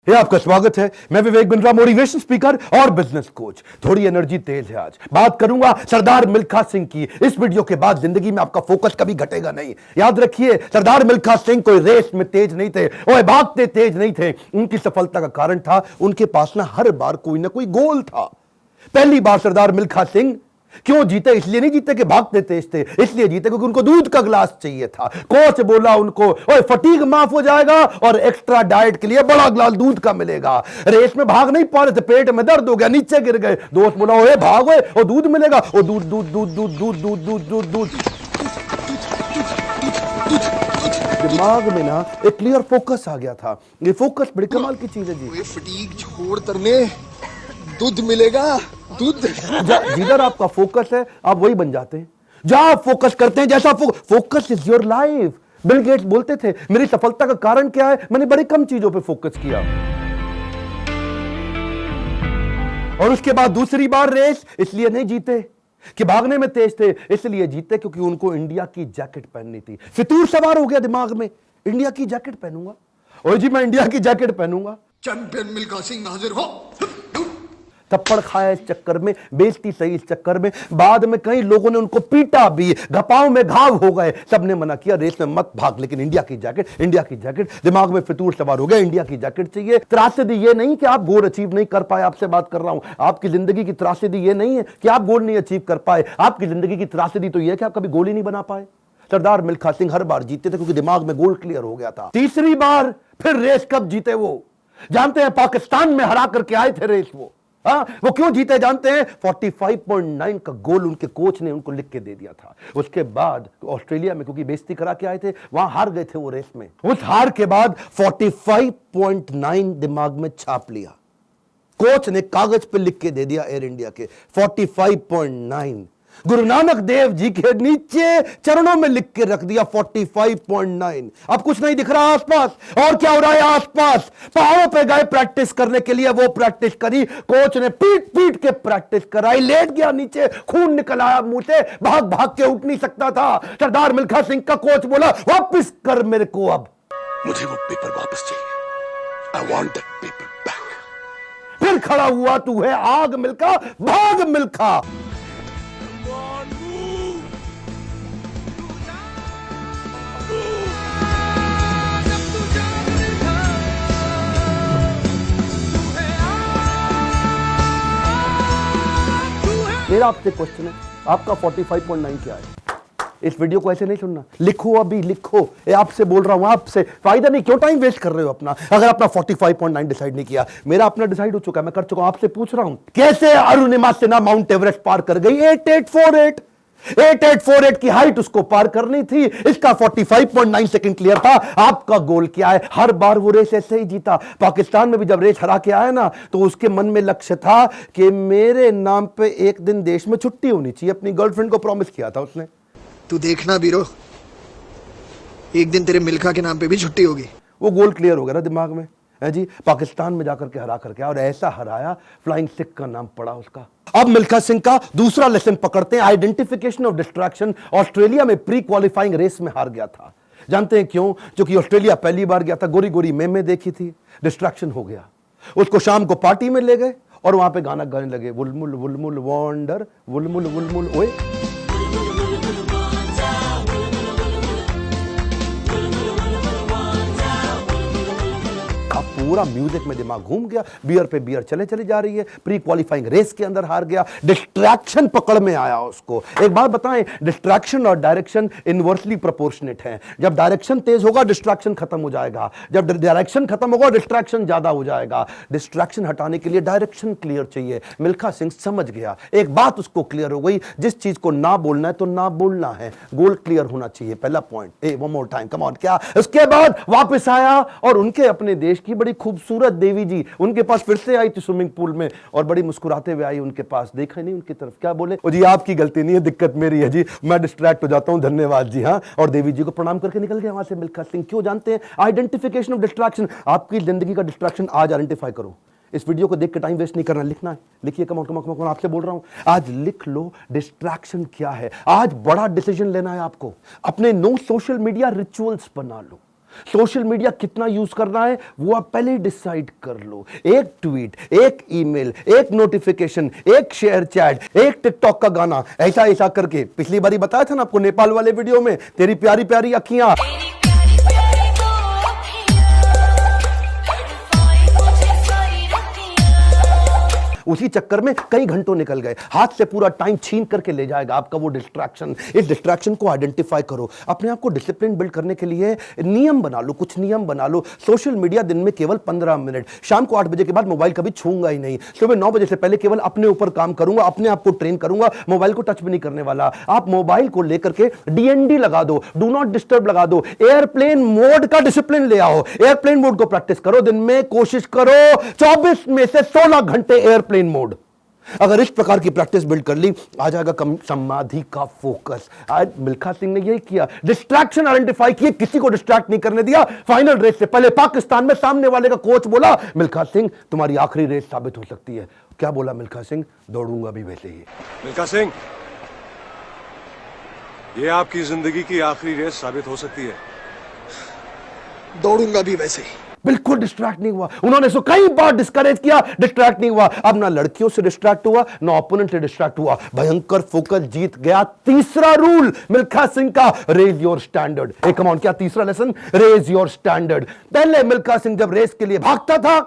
ये आपका स्वागत है। मैं विवेक बिंद्रा, मोटिवेशन स्पीकर और बिजनेस कोच। थोड़ी एनर्जी तेज है। आज बात करूंगा सरदार मिल्खा सिंह की। इस वीडियो के बाद जिंदगी में आपका फोकस कभी घटेगा नहीं। याद रखिए, सरदार मिल्खा सिंह कोई रेस में तेज नहीं थे, वो भागते तेज नहीं थे। उनकी सफलता का कारण था उनके पास ना हर बार कोई ना कोई गोल था। पहली बार सरदार मिल्खा सिंह क्यों जीते? इसलिए नहीं जीते कि भागते तेज थे, इसलिए जीते क्योंकि उनको दूध का गिलास चाहिए था। कोच बोला उनको, ओए फटीग माफ हो जाएगा और एक्स्ट्रा डाइट के लिए बड़ा गिलास दूध का मिलेगा। रेस में भाग नहीं पा रहे थे, पेट में दर्द हो गया, नीचे गिर गए। दोस्त बोला, ओए भागो और दूध मिलेगा। और दूध दूध दूध दूध दूध दूध दूध दूध दूध दिमाग में ना एक क्लियर फोकस आ गया था। ये फोकस बड़ी कमाल की चीज है जी। फटीग छोड़ तरने दूध मिलेगा, दूध। जिधर आपका फोकस है आप वही बन जाते हैं। जहां आप फोकस करते हैं, जैसा focus is your life. Bill Gates बोलते थे, मेरी सफलता का कारण क्या है? मैंने बड़ी कम चीजों पे फोकस किया। और उसके बाद दूसरी बार रेस इसलिए नहीं जीते कि भागने में तेज थे, इसलिए जीते क्योंकि उनको इंडिया की जैकेट पहननी थी। फितूर सवार हो गया दिमाग में, इंडिया की जैकेट पहनूंगा। और जी मैं इंडिया की जैकेट पहनूंगा। चैंपियन मिल्खा सिंह हाजिर हो। थप्पड़ खाया इस चक्कर में, बेइज्जती सही इस चक्कर में। बाद में कई लोगों ने उनको पीटा भी, घपाव में घाव हो गए। सबने मना किया, रेस में मत भाग, लेकिन इंडिया की जैकेट, इंडिया की जैकेट। दिमाग में फितूर सवार हो गया, इंडिया की जैकेट चाहिए। त्रासदी ये नहीं कि आप गोल अचीव नहीं कर पाए, आपसे बात कर रहा हूं। आपकी जिंदगी की त्रासदी ये नहीं है कि आप गोल नहीं अचीव कर पाए। आपकी जिंदगी की त्रासदी तो ये है कि आप कभी गोल ही नहीं बना पाए। सरदार मिल्खा सिंह हर बार जीते थे क्योंकि दिमाग में गोल क्लियर हो गया था। तीसरी बार फिर रेस कब जीते वो जानते हैं? पाकिस्तान में हरा करके आए थे रेस वो। वो क्यों जीते जानते हैं? 45.9 का गोल उनके कोच ने उनको लिख के दे दिया था। उसके बाद ऑस्ट्रेलिया में क्योंकि बेइज्जती करा के आए थे, वहां हार गए थे वो रेस में। उस हार के बाद 45.9 दिमाग में छाप लिया। कोच ने कागज पे लिख के दे दिया एयर इंडिया के 45.9। गुरु नानक देव जी के नीचे चरणों में लिख के रख दिया 45.9। अब कुछ नहीं दिख रहा आसपास। और क्या हो रहा है आसपास? पहाड़ों पे गए प्रैक्टिस करने के लिए, वो प्रैक्टिस करी। कोच ने पीट पीट के प्रैक्टिस कराई। लेट गया नीचे, खून निकल आया मुंह से, भाग भाग के उठ नहीं सकता था। सरदार मिल्खा सिंह का कोच बोला, वापस कर मेरे को, अब मुझे वो पेपर वापस चाहिए। I want that paper back। फिर खड़ा हुआ, तू है आग मिल्खा, भाग मिल्खा। मेरा आपसे क्वेश्चन है, आपका 45.9 क्या है? इस वीडियो को ऐसे नहीं सुनना, लिखो, अभी लिखो। ये आपसे बोल रहा हूं, आपसे। फायदा नहीं, क्यों टाइम वेस्ट कर रहे हो अपना? अगर अपना 45.9 डिसाइड नहीं किया, मेरा अपना डिसाइड हो चुका है, मैं कर चुका हूं। आपसे पूछ रहा हूं, कैसे अरुणिमा सिन्हा माउंट एवरेस्ट पार कर गई? 8848 की हाइट उसको पार करनी थी। इसका 45.9 सेकंड क्लियर था। आपका गोल क्या है? हर बार वो रेस ऐसे ही जीता। पाकिस्तान में भी जब रेस हरा के आया ना, तो उसके मन में लक्ष्य था कि मेरे नाम पे एक दिन देश में छुट्टी होनी चाहिए। अपनी गर्लफ्रेंड को प्रॉमिस किया था उसने। तू देखना बीरो, एक दिन तेरे मिल्खा के नाम पे भी छुट्टी होगी। वो गोल क्लियर हो गया ना दिमाग में, है जी। पाकिस्तान में जाकर के हरा करके, और ऐसा हराया, फ्लाइंग सिख का नाम पड़ा उसका। अब मिल्खा सिंह का दूसरा लेसन पकड़ते हैं, आइडेंटिफिकेशन ऑफ डिस्ट्रैक्शन। ऑस्ट्रेलिया में प्री क्वालिफाइंग रेस में हार गया था। जानते हैं क्यों? क्योंकि ऑस्ट्रेलिया पहली बार गया था, गोरी गोरी मेमे देखी थी, डिस्ट्रैक्शन हो गया। उसको शाम को पार्टी में ले गए और वहां पे गाना गाने लगे, वुलमुल वुलमुल वॉन्डर, वुलमुल वुलमुल ओए। पूरा म्यूजिक में दिमाग घूम गया, बियर पे बियर चले चली जा रही है। प्री क्वालिफाइंग रेस के अंदर हार गया, डिस्ट्रैक्शन पकड़ में आया उसको। एक बात बताएं, डिस्ट्रैक्शन और डायरेक्शन इनवर्सली प्रोपोर्शनेट है। जब डायरेक्शन तेज होगा, डिस्ट्रैक्शन खत्म हो जाएगा। जब डायरेक्शन खत्म होगा, डिस्ट्रैक्शन ज्यादा हो जाएगा। डिस्ट्रैक्शन हटाने के लिए डायरेक्शन क्लियर चाहिए। मिल्खा सिंह समझ गया, एक बात उसको क्लियर हो गई, जिस चीज को ना बोलना है तो ना बोलना है। गोल क्लियर होना चाहिए, पहला point. One more time, come on. क्या? उसके बाद वापस आया और उनके अपने देश की बड़ी खूबसूरत देवी जी उनके पास फिर से आई थी स्विमिंग पूल में, और बड़ी मुस्कुराते हुए आई उनके पास। देखा नहीं उनकी तरफ, क्या बोले? जी आपकी गलती नहीं है, दिक्कत मेरी है जी, मैं डिस्ट्रैक्ट हो जाता हूं, धन्यवाद जी। हाँ, और देवी जी को प्रणाम करके निकल गया वहां से मिल्खा सिंह। क्यों जानते हैं? Identification of distraction. आपकी जिंदगी का डिस्ट्रैक्शन आज आइडेंटिफाई करो। इस वीडियो को देख के टाइम वेस्ट नहीं करना, लिखना है। लिखिए, कम ऑन, आपसे बोल रहा हूं, आज लिख लो डिस्ट्रैक्शन क्या है। आज बड़ा डिसीजन लेना है आपको। अपने नो सोशल मीडिया रिचुअल्स बना लो। सोशल मीडिया कितना यूज करना है वो आप पहले ही डिसाइड कर लो। एक ट्वीट, एक ईमेल, एक नोटिफिकेशन, एक शेयर चैट, एक टिकटॉक का गाना, ऐसा ऐसा करके। पिछली बारी बताया था ना आपको नेपाल वाले वीडियो में, तेरी प्यारी प्यारी अखियां, उसी चक्कर में कई घंटों निकल गए, हाथ से पूरा टाइम छीन करके ले जाएगा आपका वो डिस्ट्रैक्शन। इस डिस्ट्रैक्शन को आइडेंटिफाई करो, अपने आप को डिसिप्लिन बिल्ड करने के लिए नियम बना लो, कुछ नियम बना लो। सोशल मीडिया दिन में केवल 15 मिनट, शाम को 8 बजे के बाद मोबाइल कभी छूंगा ही नहीं, सुबह 9 बजे से पहले केवल अपने ऊपर काम करूंगा, अपने आप को ट्रेन करूंगा, मोबाइल को टच भी नहीं करने वाला। आप मोबाइल को लेकर के डीएनडी लगा दो, डू नॉट डिस्टर्ब लगा दो, एयरप्लेन मोड का डिसिप्लिन ले आओ, एयरप्लेन मोड को प्रैक्टिस करो। दिन में कोशिश करो 24 में से 16 घंटे एयरप्लेन मोड। अगर इस प्रकार की प्रैक्टिस बिल्ड कर ली, आ जाएगा कम समाधि का फोकस। आज मिल्खा सिंह ने यही किया, डिस्ट्रैक्शन आइडेंटिफाई किए, किसी को डिस्ट्रैक्ट नहीं करने दिया। फाइनल रेस से पहले पाकिस्तान में सामने वाले का कोच बोला, मिल्खा सिंह तुम्हारी आखिरी रेस साबित हो सकती है। क्या बोला मिल्खा सिंह? दौड़ूंगा भी वैसे ही। मिल्खा सिंह, ये आपकी जिंदगी की आखिरी रेस साबित हो सकती है। दौड़ूंगा भी वैसे ही। बिल्कुल डिस्ट्रैक्ट नहीं हुआ। उन्होंने इसको कई बार डिस्करेज किया, डिस्ट्रैक्ट नहीं हुआ। अब ना लड़कियों से डिस्ट्रैक्ट हुआ, ना ओपोनेंट से डिस्ट्रैक्ट हुआ, भयंकर फोकस, जीत गया। तीसरा रूल मिल्खा सिंह का, रेज योर स्टैंडर्ड। एक कमांड, क्या तीसरा लेसन? Raise your standard. पहले मिल्खा सिंह जब रेस के लिए भागता था,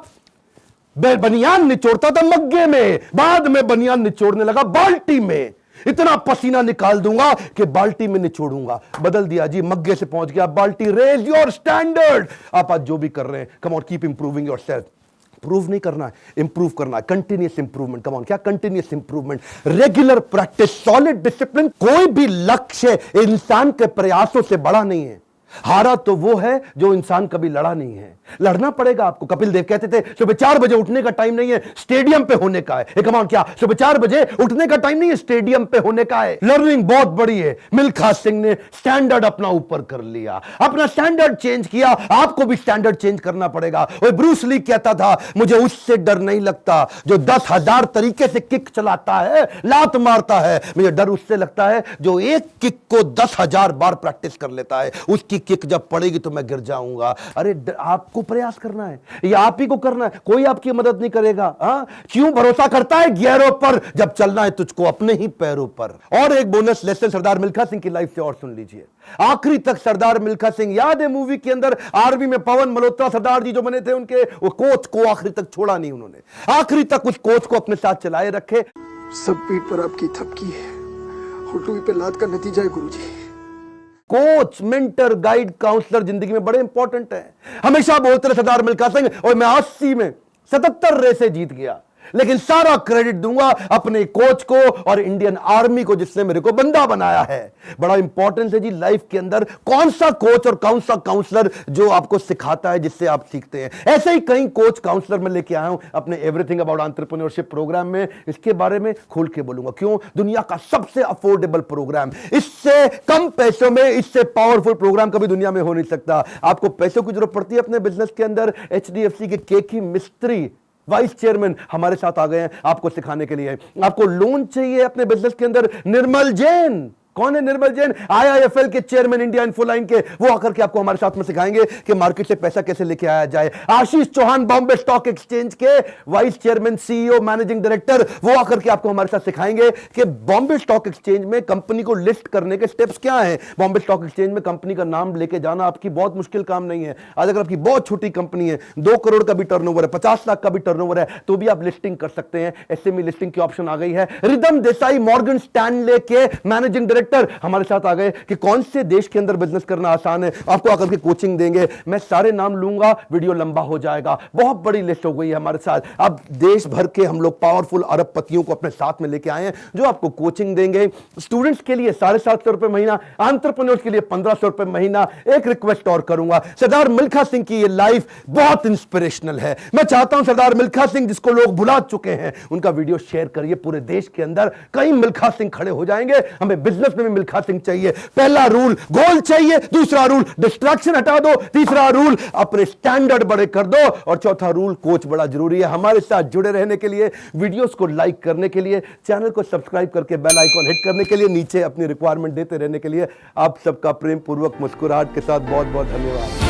बनियान निचोड़ता था मग्गे में, बाद में बनियान निचोड़ने लगा बाल्टी में। इतना पसीना निकाल दूंगा कि बाल्टी में निचोड़ूंगा। बदल दिया जी, मग्गे से पहुंच गया बाल्टी। Raise your standard. आप आज जो भी कर रहे हैं, come on, keep improving yourself. Prove नहीं करना है, इंप्रूव करना है, कंटिन्यूअस इंप्रूवमेंट। कम ऑन, क्या continuous improvement? Regular practice, solid discipline. कोई भी लक्ष्य इंसान के प्रयासों से बड़ा नहीं है। हारा तो वो है जो इंसान कभी लड़ा नहीं है। लड़ना पड़ेगा आपको। कपिल देव कहते थे सुबह 4 बजे उठने का टाइम नहीं है, स्टेडियम पे होने का है। कमाल, क्या सुबह 4 बजे उठने का टाइम नहीं है, स्टेडियम पे होने का है। लर्निंग बहुत बड़ी है। मिल्खा सिंह ने स्टैंडर्ड अपना ऊपर कर लिया, अपना स्टैंडर्ड चेंज किया। आपको भी स्टैंडर्ड चेंज करना पड़ेगा। और ब्रूस ली कहता था, मुझे उससे डर नहीं लगता जो 10,000 तरीके से किक चलाता है, लात मारता है। मुझे डर उससे लगता है जो एक किक को 10,000 बार प्रैक्टिस कर लेता है। उसकी किक जब पड़ेगी तो मैं गिर जाऊंगा। अरे आपको प्रयास करना है, ये आप ही को करना है, कोई आपकी मदद नहीं करेगा। क्यों भरोसा करता है गियरों पर, जब चलना है तुझको अपने ही पैरों पर। और एक बोनस लेसन सरदार मिल्खा सिंह की लाइफ से और सुन लीजिए। आखिरी तक सरदार मिल्खा सिंह, याद है मूवी के अंदर आर्मी में पवन मल्होत्रा सरदार जी जो बने थे, उनके वो कोच को आखिरी तक छोड़ा नहीं उन्होंने। आखिरी तक उस कोच को अपने साथ चलाए रखे। सब पीठ पर आपकी थपकी है, हुटुई पे लात का नतीजा है गुरुजी। कोच, मेंटर, गाइड, काउंसलर जिंदगी में बड़े इंपॉर्टेंट है। हमेशा बोलते रहे सरदार मिल्खा सिंह, और मैं 80 में 77 रेसें जीत गया, लेकिन सारा क्रेडिट दूंगा अपने कोच को और इंडियन आर्मी को जिसने मेरे को बंदा बनाया है। बड़ा इंपॉर्टेंट है जी लाइफ के अंदर कौन सा कोच और कौन सा काउंसलर जो आपको सिखाता है, जिससे आप सीखते हैं। ऐसे ही कई कोच काउंसलर मैं लेके आया हूं अपने एवरीथिंग अबाउट एंटरप्रेन्योरशिप प्रोग्राम में। इसके बारे में खोल के बोलूंगा। क्यों? दुनिया का सबसे अफोर्डेबल प्रोग्राम, इससे कम पैसों में इससे पावरफुल प्रोग्राम कभी दुनिया में हो नहीं सकता। आपको पैसों की जरूरत पड़ती है अपने बिजनेस के अंदर, HDFC के केकी मिस्त्री वाइस चेयरमैन हमारे साथ आ गए हैं आपको सिखाने के लिए। आपको लोन चाहिए अपने बिजनेस के अंदर, निर्मल जैन। कौन है निर्मल जैन? IIFL के चेयरमैन, इंडिया इन्फोलाइन के। वो आकर के आपको हमारे साथ में सिखाएंगे कि मार्केट से पैसा कैसे लेके आया जाए। आशीष चौहान, बॉम्बे स्टॉक एक्सचेंज के vice chairman, CEO, managing director, वो आकर के आपको हमारे साथ सिखाएंगे कि बॉम्बे स्टॉक एक्सचेंज में कंपनी को लिस्ट करने के स्टेप्स क्या हैं। बॉम्बे स्टॉक एक्सचेंज में कंपनी का नाम लेके जाना आपकी बहुत मुश्किल काम नहीं है। आज अगर आपकी बहुत छोटी कंपनी है, 2 करोड़ का भी टर्नओवर है, 50 लाख का भी टर्नओवर है, तो भी आप लिस्टिंग कर सकते हैं। SME लिस्टिंग की ऑप्शन आ गई है। रिदम देसाई, मॉर्गन स्टैनले के मैनेजिंग डायरेक्टर हमारे साथ आ गए कि कौन से देश के अंदर बिजनेस करना आसान है। आपको आकर के कोचिंग देंगे। मैं सारे नाम लूंगा, वीडियो लंबा हो जाएगा। बहुत बड़ी लिस्ट हो गई है हमारे साथ। अब देश भर के हम लोग पावरफुल अरबपतियों को अपने साथ में लेके आए हैं जो आपको कोचिंग देंगे। स्टूडेंट्स के लिए 750 रुपए महीना, एंटरप्रेन्योर्स के लिए 1500 रुपए महीना। एक रिक्वेस्ट और करूंगा, सरदार मिल्खा सिंह की ये लाइफ बहुत इंस्पिरेशनल है। मैं चाहता हूं सरदार मिल्खा सिंह जिसको लोग भुला चुके हैं, उनका वीडियो शेयर करिए पूरे देश के अंदर। कई मिल्खा सिंह खड़े हो जाएंगे। हमें बिजनेस में भी मिल्खा सिंह चाहिए। पहला रूल गोल चाहिए, दूसरा रूल डिस्ट्रैक्शन हटा दो, तीसरा रूल अपने स्टैंडर्ड बड़े कर दो, और चौथा रूल कोच बड़ा जरूरी है। हमारे साथ जुड़े रहने के लिए, वीडियोस को लाइक करने के लिए, चैनल को सब्सक्राइब करके बेल आइकॉन हिट करने के लिए, नीचे अपनी रिक्वायरमेंट देते रहने के लिए आप सबका प्रेम पूर्वक मुस्कुराहट के साथ बहुत बहुत धन्यवाद।